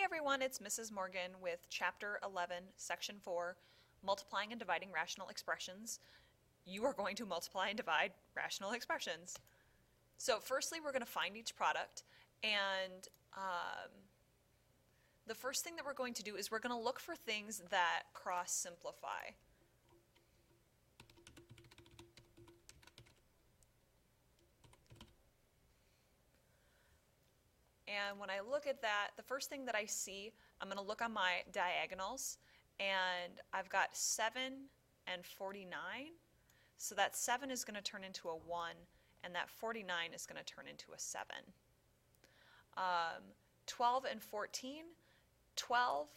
everyone, it's Mrs. Morgan with Chapter 11, Section 4, Multiplying and Dividing Rational Expressions. You are going to multiply and divide rational expressions. So firstly, we're going to find each product, and the first thing that we're going to do is we're going to look for things that cross-simplify. And when I look at that, the first thing that I see, I'm going to look on my diagonals, and I've got 7 and 49. So that 7 is going to turn into a 1, and that 49 is going to turn into a 7. 12 and 14, 12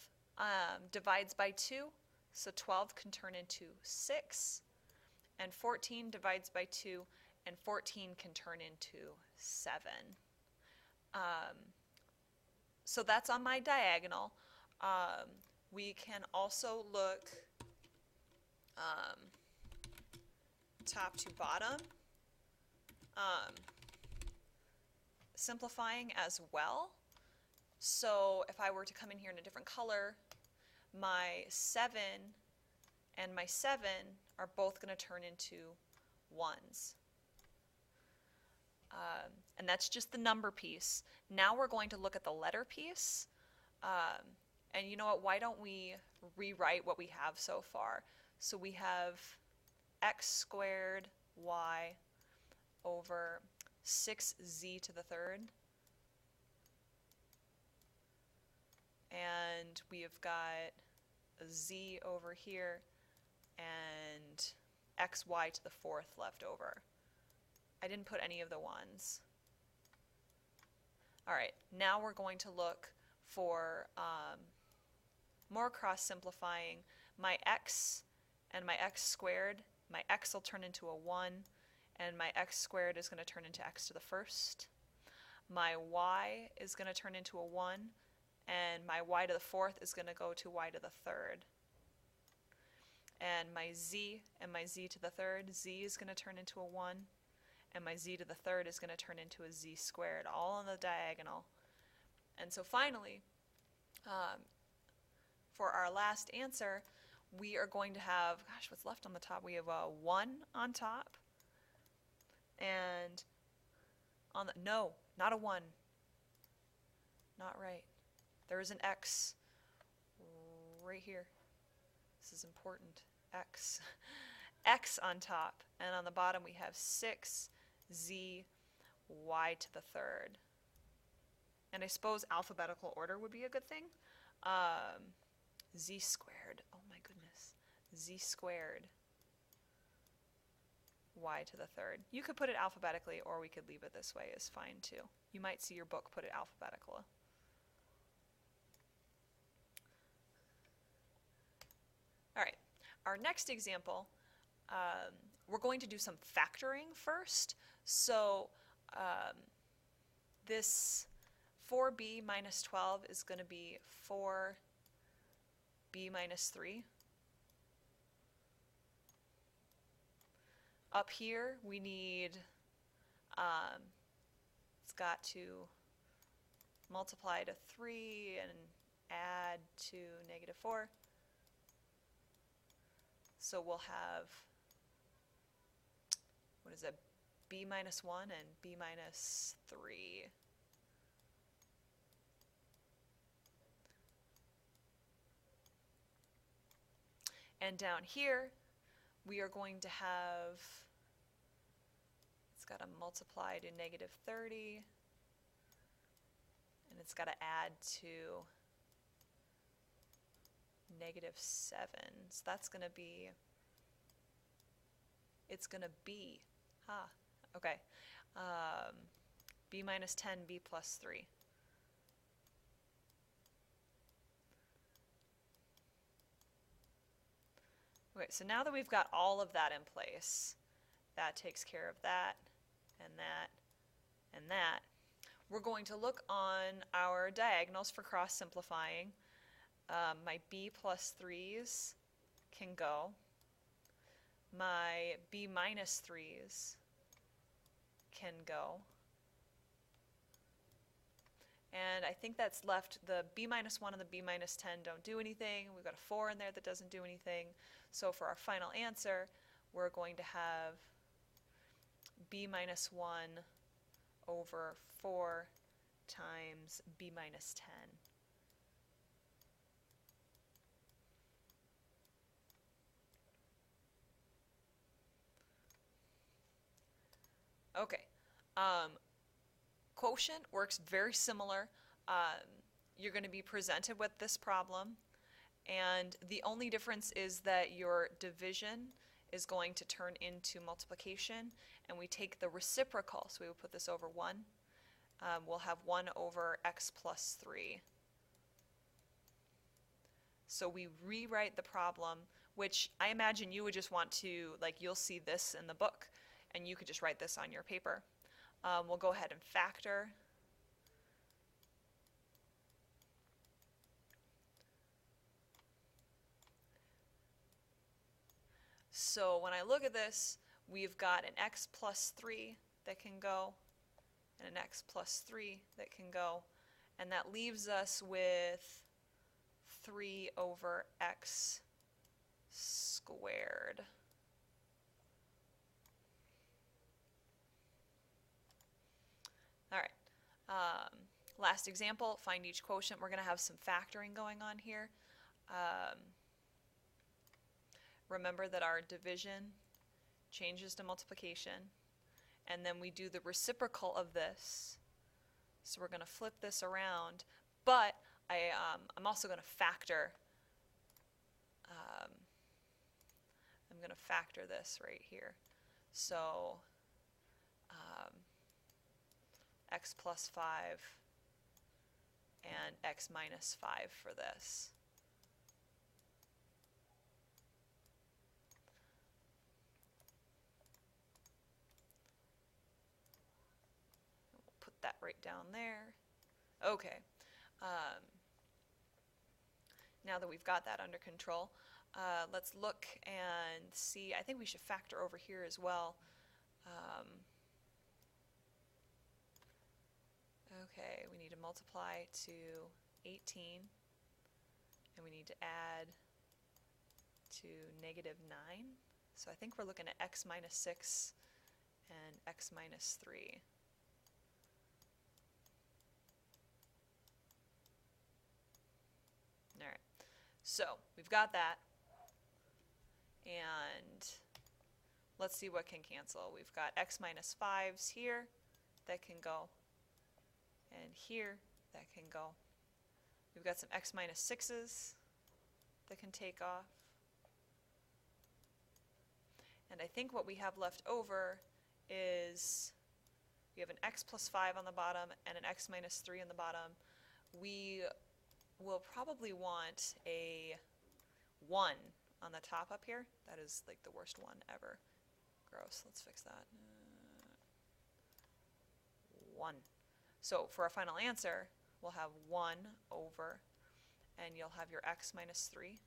divides by 2, so 12 can turn into 6, and 14 divides by 2, and 14 can turn into 7. So that's on my diagonal. We can also look top to bottom, simplifying as well. So if I were to come in here in a different color, my 7 and my 7 are both going to turn into 1s. And that's just the number piece. Now we're going to look at the letter piece. And you know what, why don't we rewrite what we have so far? So we have x squared y over 6z to the third. And we have got a z over here and xy to the fourth left over. I didn't put any of the ones. All right, now we're going to look for more cross-simplifying. My x and my x squared, my x will turn into a 1, and my x squared is going to turn into x to the first. My y is going to turn into a 1, and my y to the fourth is going to go to y to the third. And my z and my z to the third, z is going to turn into a 1, and my z to the third is going to turn into a z squared, all on the diagonal. And so finally, for our last answer, we are going to have, gosh, what's left on the top? We have a 1 on top, and on the, no, not a 1. Not right. There is an x right here. This is important. X. X on top, and on the bottom we have 6z y to the third. And I suppose alphabetical order would be a good thing. Z squared, oh my goodness, z squared y to the third. You could put it alphabetically, or we could leave it this way, is fine too. You might see your book put it alphabetical. All right, our next example, we're going to do some factoring first. So this 4b minus 12 is going to be 4b minus 3. Up here we need, it's got to multiply to 3 and add to negative 4. So we'll have, what is it, b minus 1 and b minus 3. And down here, we are going to have, it's got to multiply to negative 30, and it's got to add to negative 7. So that's going to be, it's going to be, okay, b minus 10, b plus 3. Okay, so now that we've got all of that in place, that takes care of that, and that, and that, we're going to look on our diagonals for cross-simplifying. My b plus 3's can go. My b minus 3's can go. And I think that's left the b minus 1 and the b minus 10 don't do anything. We've got a 4 in there that doesn't do anything. So for our final answer, we're going to have b minus 1 over 4 times b minus 10. Okay. Quotient works very similar. You're going to be presented with this problem, and the only difference is that your division is going to turn into multiplication, and we take the reciprocal, so we will put this over 1. We'll have 1 over x plus 3. So we rewrite the problem, which I imagine you would just want to, like, you'll see this in the book, and you could just write this on your paper. We'll go ahead and factor. So when I look at this, we've got an x plus 3 that can go, and an x plus 3 that can go, and that leaves us with 3 over x squared. All right. Last example, find each quotient. We're going to have some factoring going on here. Remember that our division changes to multiplication, and then we do the reciprocal of this. So we're going to flip this around, but I'm also going to factor. I'm going to factor this right here. So x plus 5 and x minus 5 for this. We'll put that right down there. Okay. Now that we've got that under control, let's look and see. I think we should factor over here as well. Okay, we need to multiply to 18, and we need to add to negative 9. So I think we're looking at x minus 6 and x minus 3. All right, so we've got that, and let's see what can cancel. We've got x minus 5s here that can go, and here that can go. We've got some x minus 6s that can take off. And I think what we have left over is we have an x plus 5 on the bottom and an x minus 3 on the bottom. We will probably want a 1 on the top up here. That is like the worst one ever. Gross. Let's fix that. 1. So for our final answer, we'll have 1 over, and you'll have your x minus 3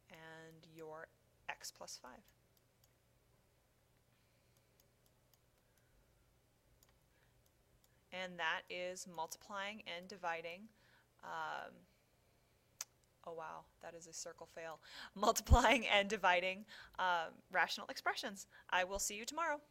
and your x plus 5. And that is multiplying and dividing. Oh wow, that is a circle fail. Multiplying and dividing rational expressions. I will see you tomorrow.